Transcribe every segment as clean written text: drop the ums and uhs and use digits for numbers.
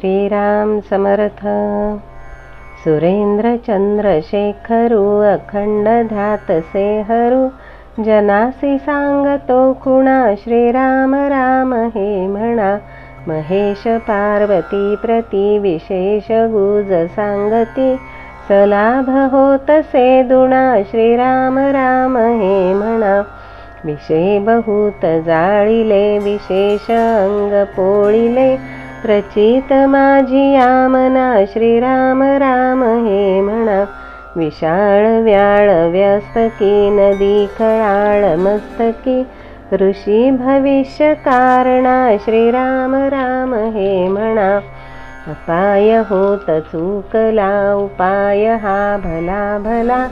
श्रीराम समर्थ। सुरेंद्र चंद्रशेखरू अखंड ध्यातसे हरू, जनासी सांगतो खुणा श्रीराम राम हे म्हणा। महेश पार्वती प्रति विशेष गुज सांगती, सलाभ होतसे दुणा श्रीराम राम हे म्हणा। विषय बहुत जाळिले विशेष अंग पोळिले, प्रचित माझी आमना श्रीराम राम हे म्हणा। विशाळ व्याळ व्यस्तकी नदी खळाळ मस्तकी, ऋषी भविष्य कारणा श्रीराम राम हे म्हणा। अपाय होत चुकला उपाय हा भला भला,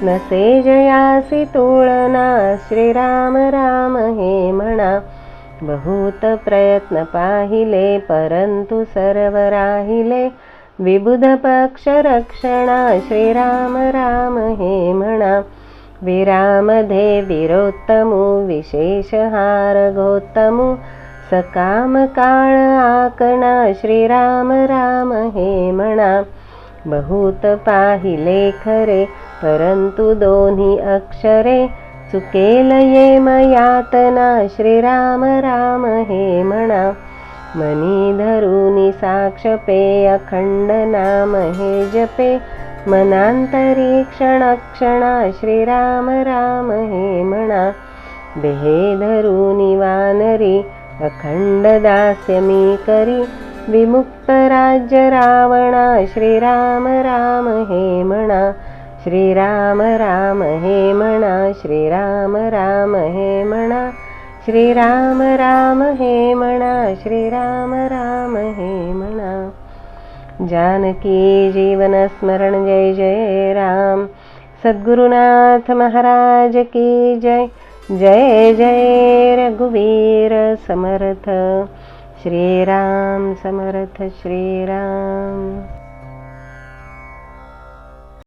नसे जयासी तुळना श्रीराम राम हे म्हणा। बहुत प्रयत्न पाहिले परंतु सर्व राहिले, विबुध पक्ष रक्षणा श्रीराम राम हे म्हणा। विरामधे वीरोत्तमु विशेष हार गोत्तमु, सकाम काळ आकणा श्रीराम राम हे म्हणा। बहुत पाहिले खरे परंतु दोन्ही अक्षरे, चुकेल येम यातना श्रीराम राम हे म्हणा। मनी धरुनी साक्ष पे अखंड नाम हे जपे, मनांतरी क्षण क्षणा श्रीराम राम हे म्हणा। देहे धरुनी वानरी अखंड दास्य मी करी, विमुक्त राज्य रावणा श्रीराम राम हे म्हणा। श्रीराम राम हे म्हणा, श्रीराम राम हे म्हणा, श्रीराम राम हे म्हणा, श्रीराम राम हे म्हणा। जानकी जीवन स्मरण जय जय राम। सद्गुरुनाथ महाराज की जय। जय जय रघुवीर समर्थ। श्रीराम समर्थ श्रीराम।